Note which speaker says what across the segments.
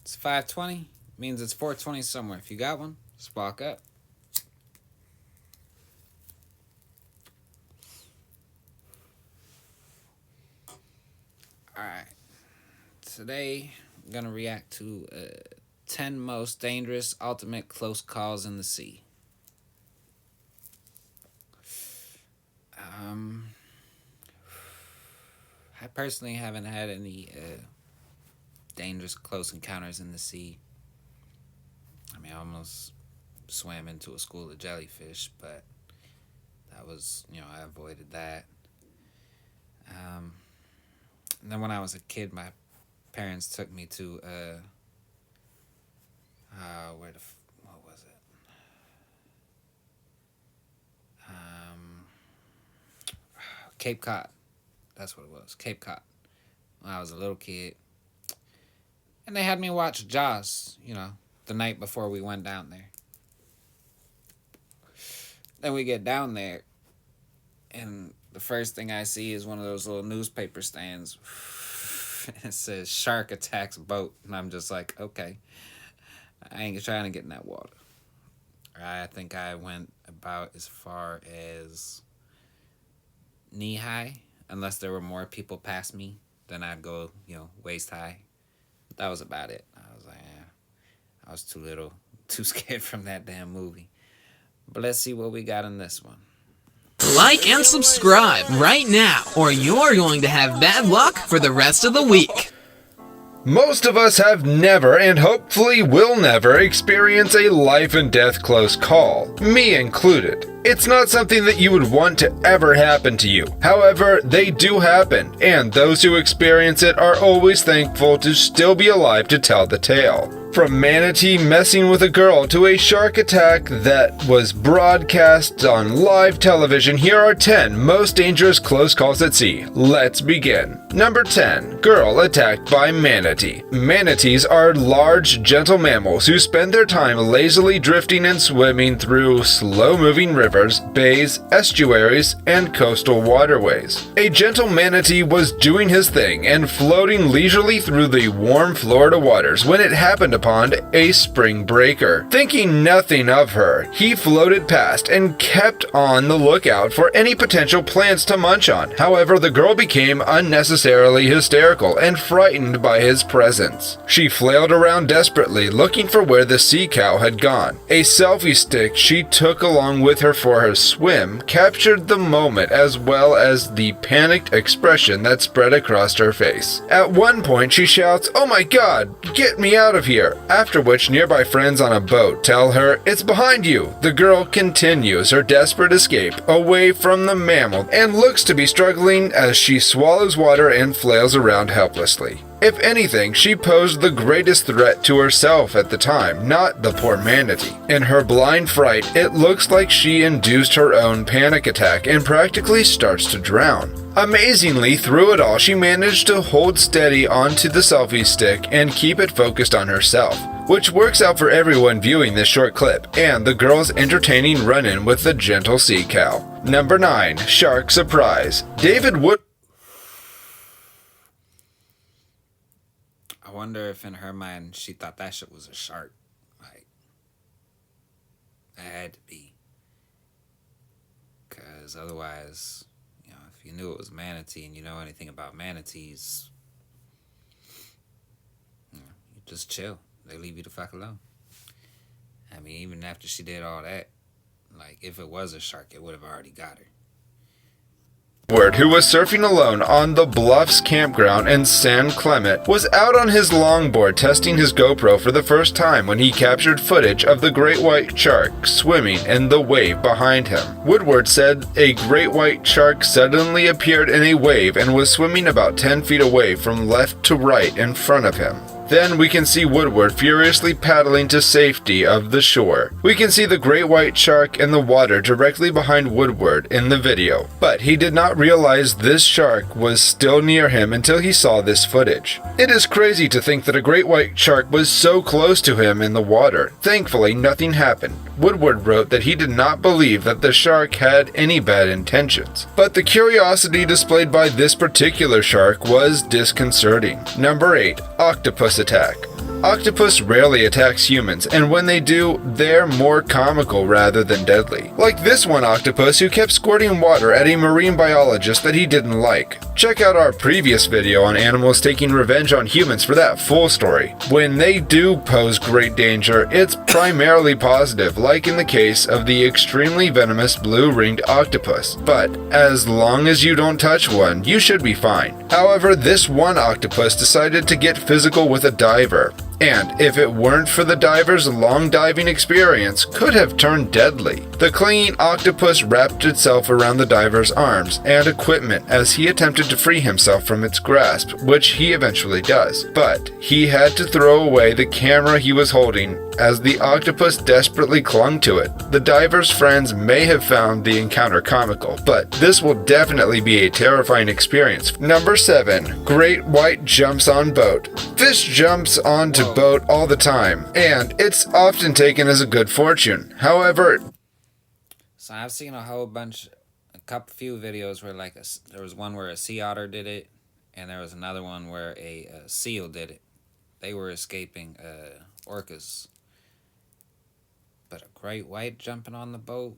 Speaker 1: It's 5:20. Means it's 4:20 somewhere. If you got one, just walk up. Alright. Today, I'm going to react to 10 most dangerous ultimate close calls in the sea. I personally haven't had any dangerous close encounters in the sea. I mean, I almost swam into a school of jellyfish, but that was, I avoided that. And then when I was a kid, my parents took me to, what was it? Cape Cod. That's what it was, Cape Cod. When I was a little kid. And they had me watch Jaws, the night before we went down there. Then we get down there, and the first thing I see is one of those little newspaper stands. It says, "Shark attacks boat." And I'm just like, okay, I ain't trying to get in that water. I think I went about as far as knee-high. Unless there were more people past me, then I'd go, waist-high. That was about it. I was like, I was too little, too scared from that damn movie. But let's see what we got in this one.
Speaker 2: Like and subscribe right now, or you're going to have bad luck for the rest of the week.
Speaker 3: Most of us have never, and hopefully will never, experience a life and death close call, me included. It's not something that you would want to ever happen to you. However, they do happen, and those who experience it are always thankful to still be alive to tell the tale. From Manatee messing with a girl to a shark attack that was broadcast on live television, here are 10 most dangerous close calls at sea. Let's begin. Number 10. Girl attacked by manatee. Manatees are large, gentle mammals who spend their time lazily drifting and swimming through slow-moving rivers, bays, estuaries, and coastal waterways. A gentle manatee was doing his thing and floating leisurely through the warm Florida waters when it happened upon a spring breaker. Thinking nothing of her, he floated past and kept on the lookout for any potential plants to munch on. However, the girl became unnecessarily hysterical and frightened by his presence. She flailed around desperately, looking for where the sea cow had gone. A selfie stick she took along with her for her swim captured the moment, as well as the panicked expression that spread across her face. At one point, she shouts, "Oh my God, get me out of here!" After which, nearby friends on a boat tell her, "It's behind you." The girl continues her desperate escape away from the mammal and looks to be struggling as she swallows water and flails around helplessly. If anything, she posed the greatest threat to herself at the time, not the poor manatee. In her blind fright, it looks like she induced her own panic attack and practically starts to drown. Amazingly, through it all, she managed to hold steady onto the selfie stick and keep it focused on herself, which works out for everyone viewing this short clip, and the girl's entertaining run-in with the gentle sea cow. Number 9. Shark surprise. David Wood.
Speaker 1: I wonder if in her mind she thought that shit was a shark. Like, that had to be. Because otherwise, if you knew it was manatee and you know anything about manatees, you just chill. They leave you the fuck alone. I mean, even after she did all that, like, if it was a shark, it would have already got her.
Speaker 3: Who was surfing alone on the Bluffs campground in San Clemente, was out on his longboard testing his GoPro for the first time when he captured footage of the great white shark swimming in the wave behind him. Woodward said a great white shark suddenly appeared in a wave and was swimming about 10 feet away from left to right in front of him. Then we can see Woodward furiously paddling to safety of the shore. We can see the great white shark in the water directly behind Woodward in the video, but he did not realize this shark was still near him until he saw this footage. It is crazy to think that a great white shark was so close to him in the water. Thankfully, nothing happened. Woodward wrote that he did not believe that the shark had any bad intentions, but the curiosity displayed by this particular shark was disconcerting. Number 8. Octopus attack. Octopus rarely attacks humans, and when they do, they're more comical rather than deadly. Like this one octopus who kept squirting water at a marine biologist that he didn't like. Check out our previous video on animals taking revenge on humans for that full story. When they do pose great danger, it's primarily positive, like in the case of the extremely venomous blue-ringed octopus. But as long as you don't touch one, you should be fine. However, this one octopus decided to get physical with a diver, and if it weren't for the diver's long diving experience, could have turned deadly. The clinging octopus wrapped itself around the diver's arms and equipment as he attempted to free himself from its grasp, which he eventually does. But he had to throw away the camera he was holding as the octopus desperately clung to it. The diver's friends may have found the encounter comical, but this will definitely be a terrifying experience. Number 7. Great white jumps on boat. Fish jumps onto boat all the time, and it's often taken as a good fortune. However,
Speaker 1: so I've seen a few videos where there was one where a sea otter did it, and there was another one where a seal did it. They were escaping orcas. But a great white jumping on the boat?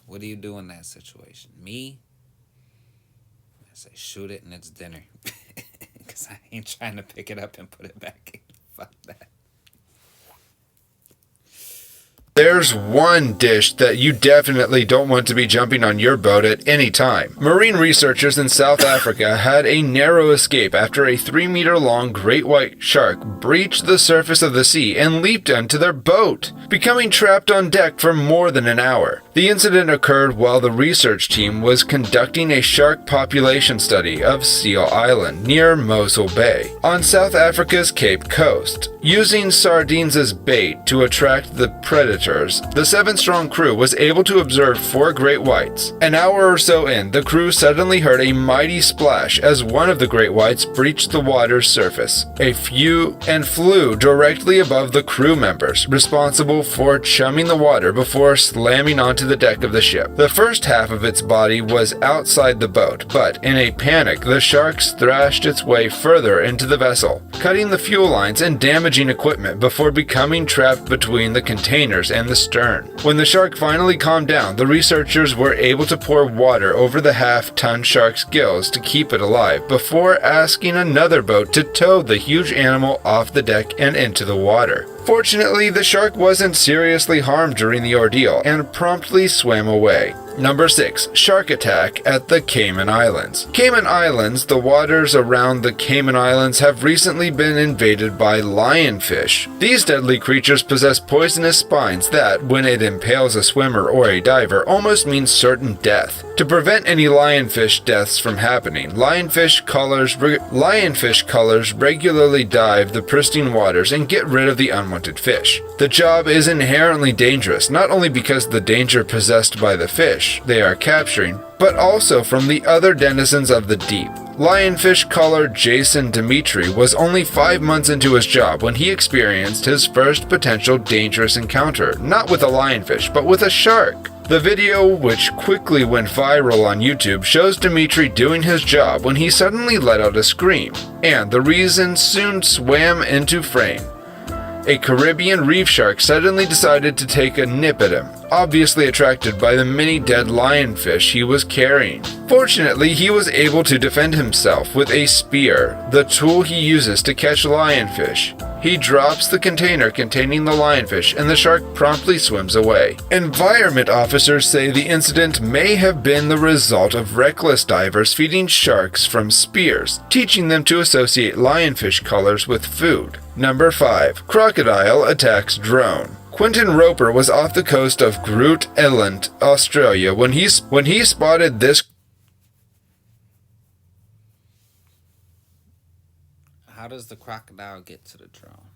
Speaker 1: What do you do in that situation? Me? I say shoot it and it's dinner. Because I ain't trying to pick it up and put it back in. Fuck that.
Speaker 3: there's one dish that you definitely don't want to be jumping on your boat at any time. Marine researchers in South Africa had a narrow escape after a 3-meter-long great white shark breached the surface of the sea and leaped into their boat, becoming trapped on deck for more than an hour. The incident occurred while the research team was conducting a shark population study of Seal Island near Mossel Bay on South Africa's Cape Coast. Using sardines as bait to attract the predators, the 7-strong crew was able to observe 4 great whites. An hour or so in, the crew suddenly heard a mighty splash as one of the great whites breached the water's surface. And flew directly above the crew members, responsible for chumming the water before slamming onto the deck of the ship. The first half of its body was outside the boat, but in a panic, the sharks thrashed its way further into the vessel, cutting the fuel lines and damaging equipment before becoming trapped between the containers and the stern. When the shark finally calmed down, the researchers were able to pour water over the half-ton shark's gills to keep it alive before asking another boat to tow the huge animal off the deck and into the water. Fortunately, the shark wasn't seriously harmed during the ordeal and promptly swam away. Number 6. Shark attack at the Cayman Islands. Cayman Islands, the waters around the Cayman Islands have recently been invaded by lionfish. These deadly creatures possess poisonous spines that, when it impales a swimmer or a diver, almost means certain death. To prevent any lionfish deaths from happening, lionfish cullers regularly dive the pristine waters and get rid of the unwanted fish. The job is inherently dangerous, not only because of the danger possessed by the fish they are capturing, but also from the other denizens of the deep. Lionfish culler Jason Dimitri was only 5 months into his job when he experienced his first potential dangerous encounter, not with a lionfish, but with a shark. The video, which quickly went viral on YouTube, shows Dimitri doing his job when he suddenly let out a scream, and the reason soon swam into frame. A Caribbean reef shark suddenly decided to take a nip at him, obviously attracted by the many dead lionfish he was carrying. Fortunately, he was able to defend himself with a spear, the tool he uses to catch lionfish. He drops the container containing the lionfish and the shark promptly swims away. Environment officers say the incident may have been the result of reckless divers feeding sharks from spears, teaching them to associate lionfish cullers with food. Number 5. Crocodile attacks drone. Quentin Roper was off the coast of Groote Eylandt, Australia, when he spotted this.
Speaker 1: How does the crocodile get to the drone?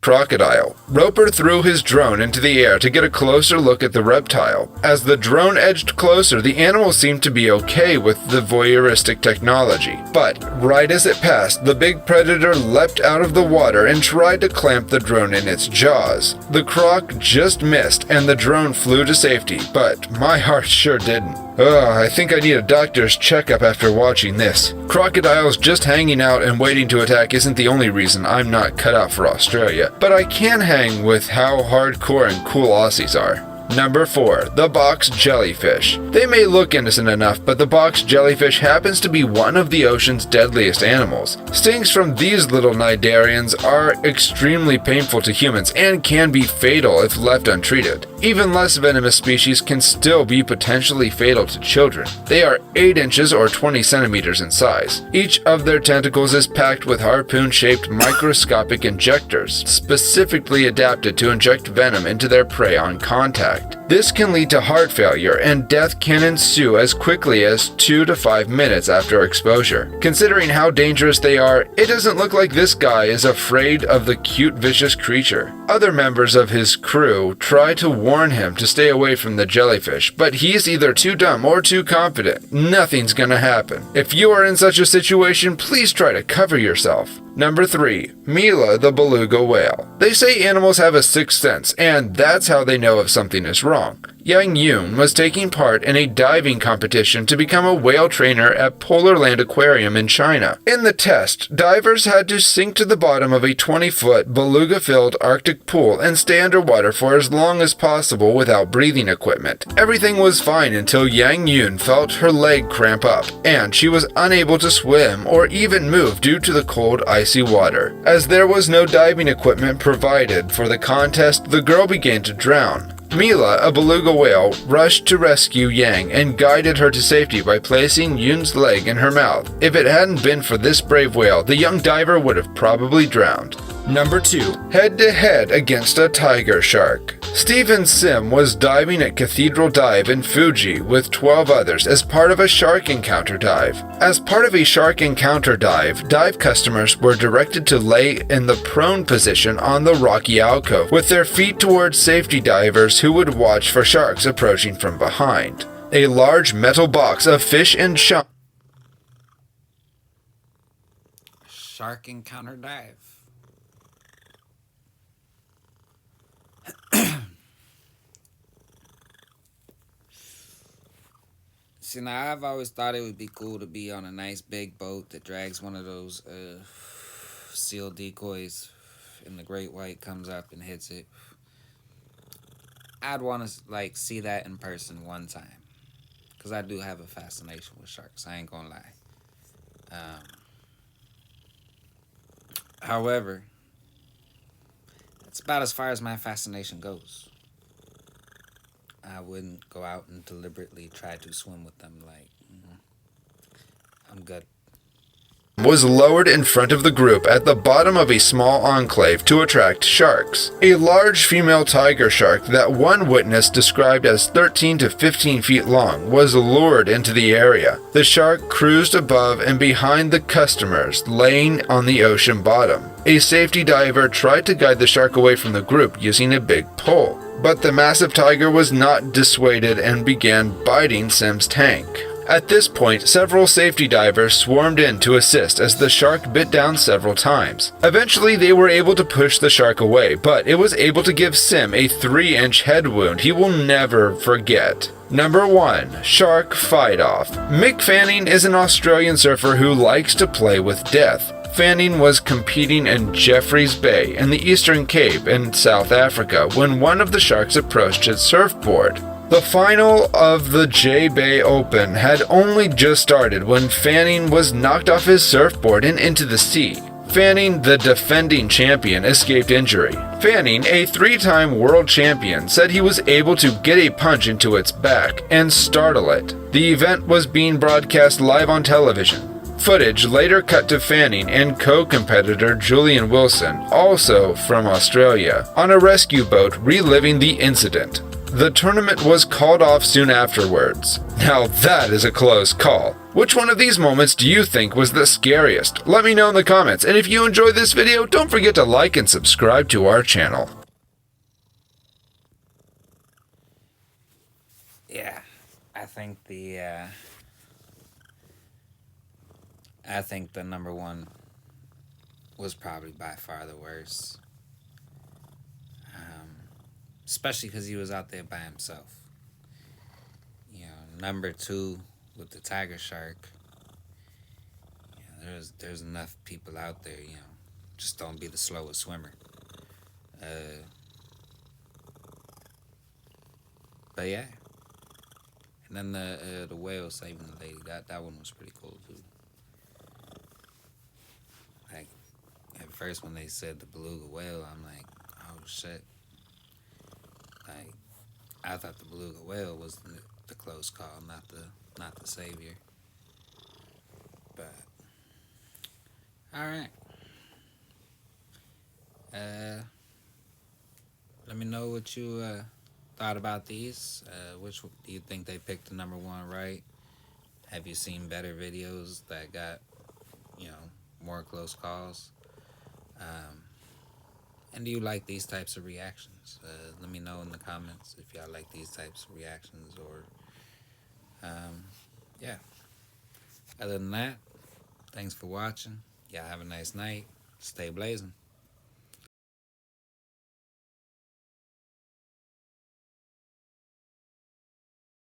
Speaker 3: Crocodile. Roper threw his drone into the air to get a closer look at the reptile. As the drone edged closer, the animal seemed to be okay with the voyeuristic technology. But right as it passed, the big predator leapt out of the water and tried to clamp the drone in its jaws. The croc just missed and the drone flew to safety, but my heart sure didn't. I think I need a doctor's checkup after watching this. Crocodiles just hanging out and waiting to attack isn't the only reason I'm not cut out for Australia, but I can hang with how hardcore and cool Aussies are. Number 4. The Box Jellyfish. They may look innocent enough, but the box jellyfish happens to be one of the ocean's deadliest animals. Stings from these little cnidarians are extremely painful to humans and can be fatal if left untreated. Even less venomous species can still be potentially fatal to children. They are 8 inches or 20 centimeters in size. Each of their tentacles is packed with harpoon-shaped microscopic injectors, specifically adapted to inject venom into their prey on contact. This can lead to heart failure, and death can ensue as quickly as 2 to 5 minutes after exposure. Considering how dangerous they are, it doesn't look like this guy is afraid of the cute, vicious creature. Other members of his crew try to warn him to stay away from the jellyfish, but he's either too dumb or too confident. Nothing's gonna happen. If you are in such a situation, please try to cover yourself. Number 3. Mila the beluga whale. They say animals have a sixth sense, and that's how they know if something is wrong. Yang Yun was taking part in a diving competition to become a whale trainer at Polar Land Aquarium in China. In the test, divers had to sink to the bottom of a 20-foot beluga-filled Arctic pool and stay underwater for as long as possible without breathing equipment. Everything was fine until Yang Yun felt her leg cramp up, and she was unable to swim or even move due to the cold, icy water. As there was no diving equipment provided for the contest, the girl began to drown. Mila, a beluga whale, rushed to rescue Yang and guided her to safety by placing Yun's leg in her mouth. If it hadn't been for this brave whale, the young diver would have probably drowned. Number 2. Head-to-head against a tiger shark. Stephen Sim was diving at Cathedral Dive in Fuji with 12 others as part of a shark encounter dive. As part of a shark encounter dive customers were directed to lay in the prone position on the rocky alcove with their feet towards safety divers who would watch for sharks approaching from behind. A large metal box of fish and
Speaker 1: Shark encounter dive. See, now I've always thought it would be cool to be on a nice big boat that drags one of those seal decoys, and the great white comes up and hits it. I'd want to see that in person one time, because I do have a fascination with sharks. I ain't gonna lie. However, it's about as far as my fascination goes. I wouldn't go out and deliberately try to swim with them. I'm good.
Speaker 3: Was lowered in front of the group at the bottom of a small enclave to attract sharks. A large female tiger shark that one witness described as 13 to 15 feet long was lured into the area. The shark cruised above and behind the customers, laying on the ocean bottom. A safety diver tried to guide the shark away from the group using a big pole, but the massive tiger was not dissuaded and began biting Sim's tank. At this point, several safety divers swarmed in to assist as the shark bit down several times. Eventually, they were able to push the shark away, but it was able to give Sim a 3-inch head wound he will never forget. Number 1. Shark Fight-Off. Mick Fanning is an Australian surfer who likes to play with death. Fanning was competing in Jeffreys Bay in the Eastern Cape in South Africa when one of the sharks approached his surfboard. The final of the J-Bay Open had only just started when Fanning was knocked off his surfboard and into the sea. Fanning, the defending champion, escaped injury. Fanning, a 3-time world champion, said he was able to get a punch into its back and startle it. The event was being broadcast live on television. Footage later cut to Fanning and co-competitor Julian Wilson, also from Australia, on a rescue boat reliving the incident. The tournament was called off soon afterwards. Now that is a close call. Which one of these moments do you think was the scariest? Let me know in the comments, and if you enjoyed this video, don't forget to like and subscribe to our channel.
Speaker 1: Yeah, I think the number one was probably by far the worst. Especially because he was out there by himself. You know, number two with the tiger shark. You know, there's enough people out there. You know, just don't be the slowest swimmer. But yeah, and then the whale saving the lady. That one was pretty cool too. Like at first when they said the beluga whale, I'm like, oh shit. Like, I thought the beluga whale was the close call, not the savior. But all right. Let me know what you thought about these. Which do you think they picked the number one right? Have you seen better videos that got, you know, more close calls? And do you like these types of reactions? Let me know in the comments if y'all like these types of reactions or, yeah. Other than that, thanks for watching. Y'all have a nice night. Stay blazing.